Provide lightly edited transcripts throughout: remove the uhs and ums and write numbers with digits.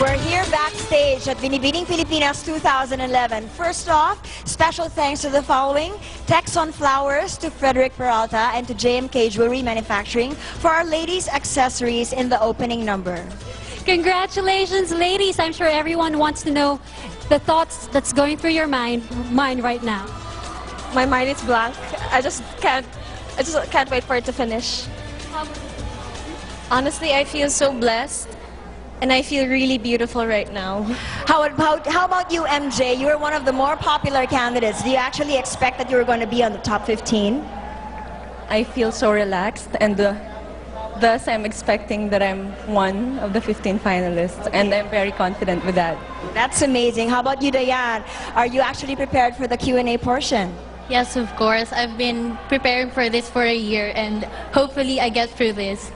We're here backstage at Binibining Pilipinas 2011. First off, special thanks to the following: Texon Flowers, to Frederick Peralta, and to JMK Jewelry Manufacturing for our ladies' accessories in the opening number. Congratulations, ladies. I'm sure everyone wants to know the thoughts that's going through your mind right now. My mind is blank. I just can't wait for it to finish. Honestly, I feel so blessed. And I feel really beautiful right now. How about you, MJ? You were one of the more popular candidates. Do you actually expect that you were going to be on the top 15? I feel so relaxed, and thus I'm expecting that I'm one of the 15 finalists, and I'm very confident with that. That's amazing. How about you, Diane? Are you actually prepared for the Q&A portion? Yes, of course. I've been preparing for this for a year, and hopefully I get through this.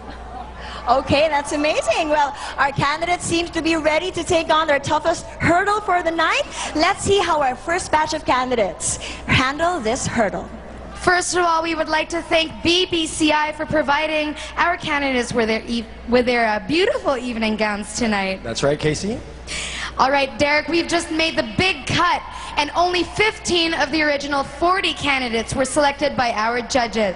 Okay, that's amazing. Well, our candidates seem to be ready to take on their toughest hurdle for the night. Let's see how our first batch of candidates handle this hurdle. First of all, we would like to thank BPCI for providing our candidates with their beautiful evening gowns tonight. That's right, Casey. All right, Derek, we've just made the big cut, and only 15 of the original 40 candidates were selected by our judges.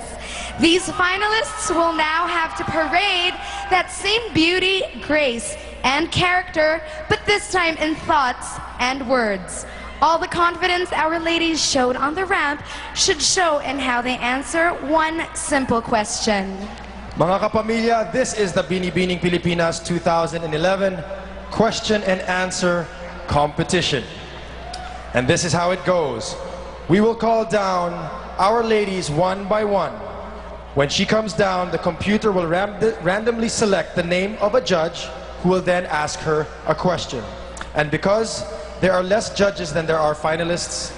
These finalists will now have to parade that same beauty, grace, and character, but this time in thoughts and words. All the confidence our ladies showed on the ramp should show in how they answer one simple question. Mga kapamilya, this is the Binibining Pilipinas 2011 question and answer competition. And this is how it goes. We will call down our ladies one by one. When she comes down, the computer will randomly select the name of a judge who will then ask her a question. And because there are less judges than there are finalists,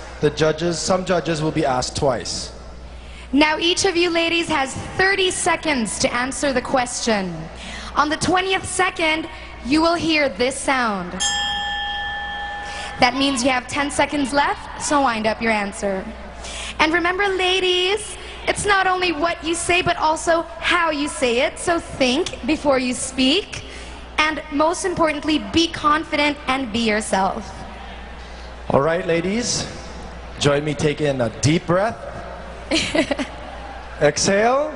some judges will be asked twice. Now each of you ladies has 30 seconds to answer the question. On the 20th second, you will hear this sound. That means you have 10 seconds left, so wind up your answer. And remember, ladies, it's not only what you say, but also how you say it, so think before you speak. And most importantly, be confident and be yourself. All right, ladies, join me, take in a deep breath. Exhale.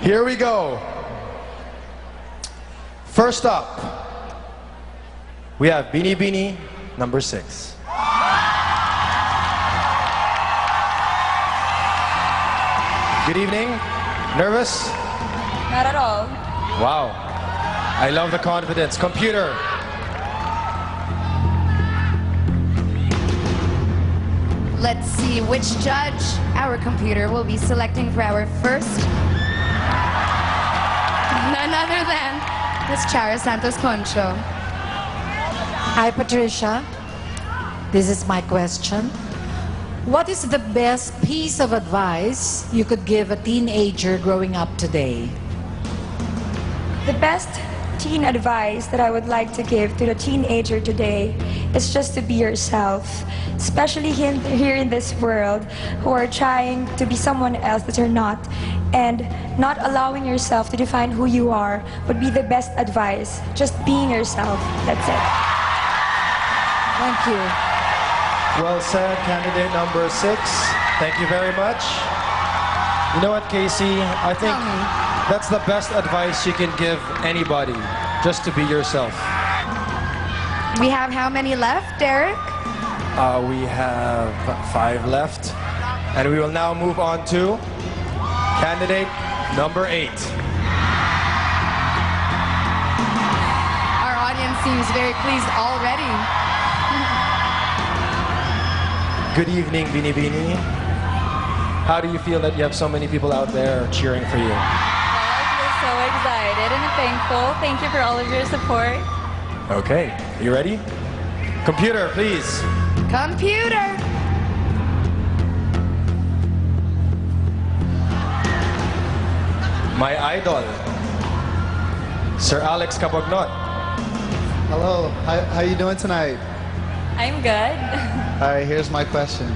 Here we go. First up, we have Binibini number 6. Good evening. Nervous? Not at all. Wow. I love the confidence. Computer. Let's see which judge our computer will be selecting for our first. None other than Ms. Chara Santos Concho. Hi, Patricia. This is my question. What is the best piece of advice you could give a teenager growing up today? The best teen advice that I would like to give to the teenager today is just to be yourself, especially here in this world who are trying to be someone else that you're not, and not allowing yourself to define who you are would be the best advice. Just being yourself. That's it. Thank you. Well said, candidate number 6. Thank you very much. You know what, Casey? I think that's the best advice you can give anybody, just to be yourself. We have how many left, Derek? We have 5 left. And we will now move on to candidate number 8. Our audience seems very pleased already. Good evening, Binibini. How do you feel that you have so many people out there cheering for you? I feel so excited and thankful. Thank you for all of your support. Okay, you ready? Computer, please. Computer. My idol, Sir Alex Cabognot. Hello, how you doing tonight? I'm good. All right, here's my question.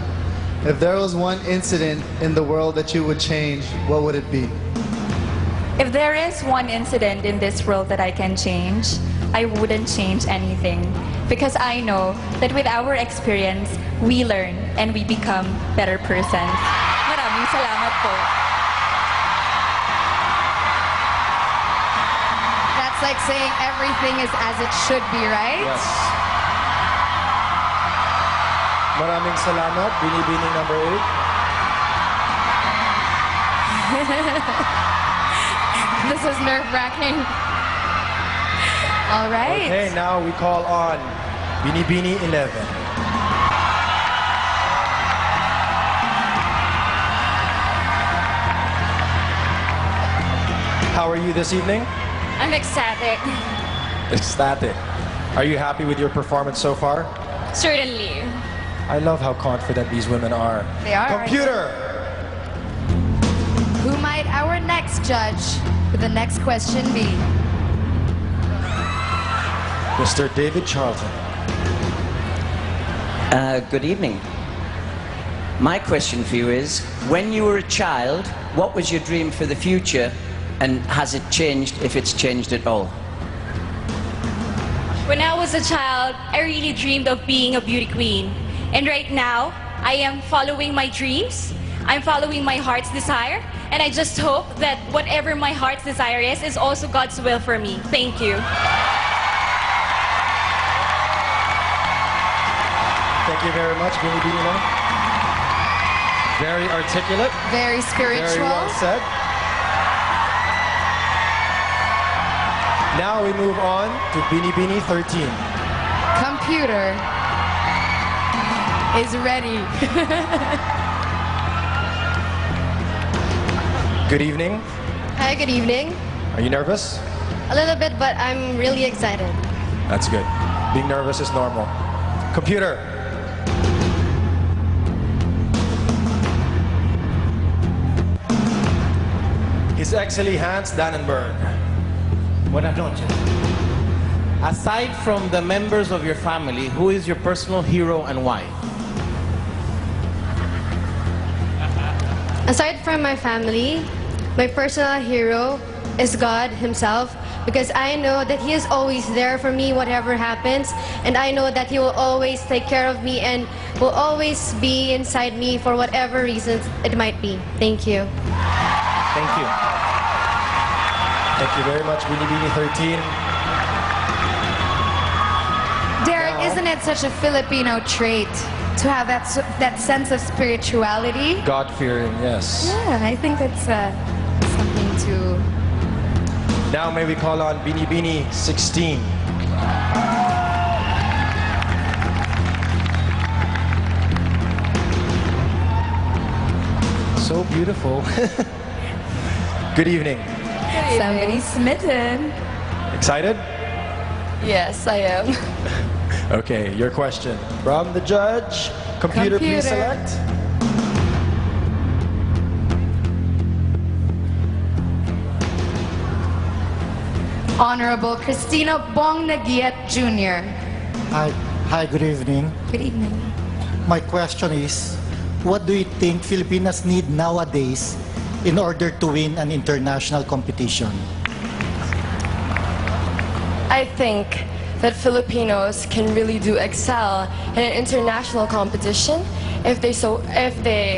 If there was one incident in the world that you would change, what would it be? If there is one incident in this world that I can change, I wouldn't change anything because I know that with our experience, we learn and we become better persons. Maraming salamat po. That's like saying everything is as it should be, right? Yes. Maraming salamat, Binibining number 8. This is nerve-wracking. All right. Okay, now we call on Binibini 11. How are you this evening? I'm ecstatic. Ecstatic. Are you happy with your performance so far? Certainly. I love how confident these women are. They are. Computer! Who might our next judge for the next question be? Mr. David Charlton. Good evening. My question for you is, when you were a child, what was your dream for the future, and has it changed, if it's changed at all? When I was a child, I really dreamed of being a beauty queen. And right now, I am following my dreams. I'm following my heart's desire. And I just hope that whatever my heart's desire is also God's will for me. Thank you. Thank you very much, Binibini. Very articulate. Very spiritual. Very well said. Now we move on to Binibini 13. Computer is ready. Good evening. Hi, good evening. Are you nervous? A little bit, but I'm really excited. That's good. Being nervous is normal. Computer. His Excellency Hans Dannenberg. Buenas noches. Aside from the members of your family, who is your personal hero and why? Aside from my family, my personal hero is God Himself because I know that He is always there for me whatever happens, and I know that He will always take care of me and will always be inside me for whatever reasons it might be. Thank you. Thank you. Thank you very much, Binibini 13. Derek, Now, isn't it such a Filipino trait to have that sense of spirituality? God-fearing, yes. Yeah, I think that's something to... Now may we call on Binibini 16. So beautiful. Good evening. Somebody's smitten. Excited? Yes, I am. Okay, your question. From the judge, computer, please select. Honorable Cristina Bong Nagiat Jr. Hi, good evening. Good evening. My question is, what do you think Filipinas need nowadays in order to win an international competition? I think that Filipinos can really do excel in an international competition if they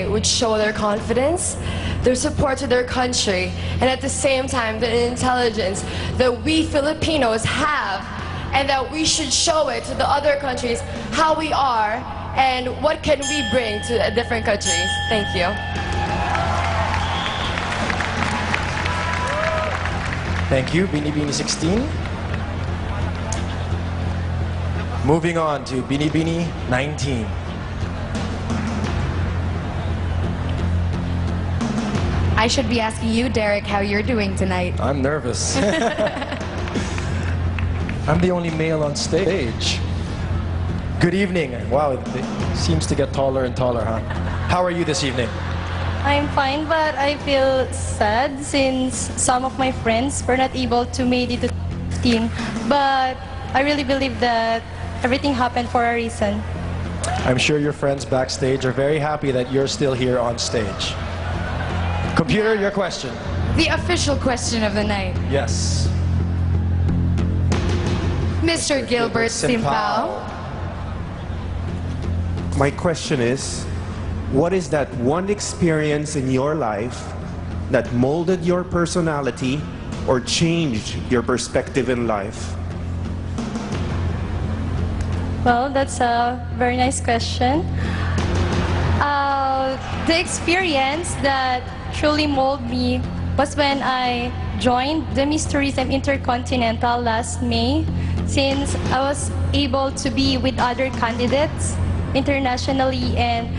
would show their confidence, their support to their country, and at the same time the intelligence that we Filipinos have, and that we should show it to the other countries how we are and what can we bring to different countries. Thank you. Thank you, Binibini 16. Moving on to Binibini 19. I should be asking you, Derek, how you're doing tonight. I'm nervous. I'm the only male on stage. Good evening. Wow, it seems to get taller and taller, huh? How are you this evening? I'm fine, but I feel sad since some of my friends were not able to make it to 15. But I really believe that everything happened for a reason. I'm sure your friends backstage are very happy that you're still here on stage. Computer, your question. The official question of the night. Yes. Mr. Gilbert Simpao. My question is, what is that one experience in your life that molded your personality or changed your perspective in life? Well, that's a very nice question. The experience that truly molded me was when I joined the Miss Tourism Intercontinental last May, since I was able to be with other candidates internationally, and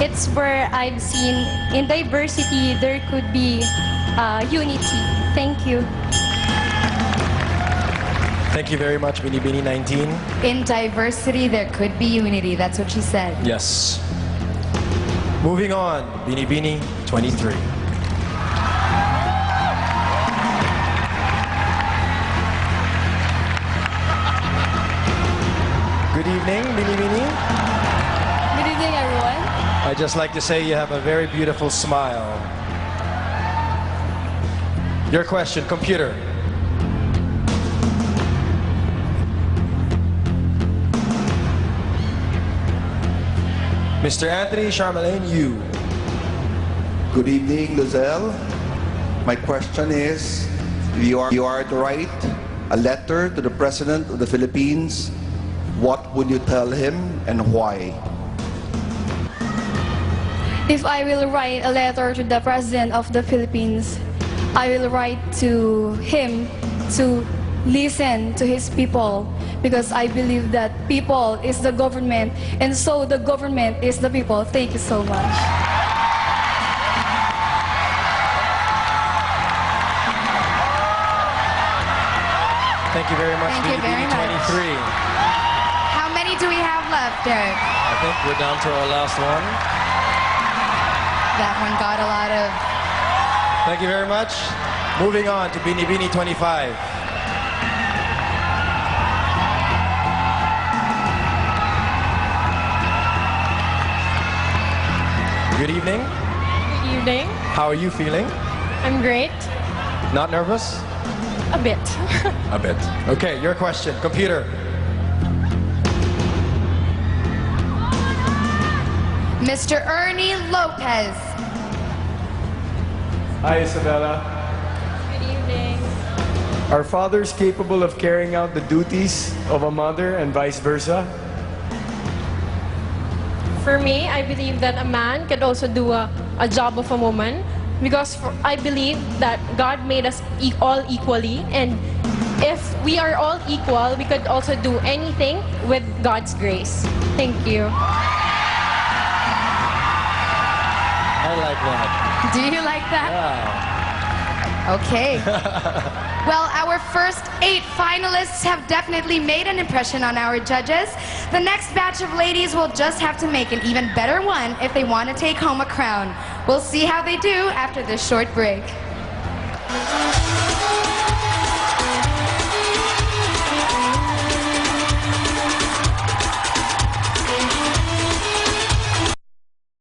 it's where I've seen in diversity there could be unity. Thank you. Thank you very much, Bini Bini 19. In diversity, there could be unity. That's what she said. Yes. Moving on, Bini Bini 23. Good evening, Bini Bini. Good evening, everyone. I'd just like to say you have a very beautiful smile. Your question, computer. Mr. Anthony Charmelaine, you. Good evening, Lozelle. My question is, you are to write a letter to the President of the Philippines. What would you tell him and why? If I will write a letter to the President of the Philippines, I will write to him to listen to his people, because I believe that people is the government, and so the government is the people. Thank you so much. Thank you very much, Thank you very much. 23. How many do we have left, Derek? I think we're down to our last one. That one got a lot of... Thank you very much. Moving on to Bini Bini 25. Good evening. Good evening. How are you feeling? I'm great. Not nervous? A bit. A bit. Okay, your question, computer. Mr. Ernie Lopez. Hi, Isabella. Good evening. Are fathers capable of carrying out the duties of a mother and vice versa? For me, I believe that a man could also do a job of a woman, because I believe that God made us all equally, and if we are all equal, we could also do anything with God's grace. Thank you. I like that. Do you like that? Yeah. Okay. Well, our first 8 finalists have definitely made an impression on our judges. The next batch of ladies will just have to make an even better one if they want to take home a crown. We'll see how they do after this short break.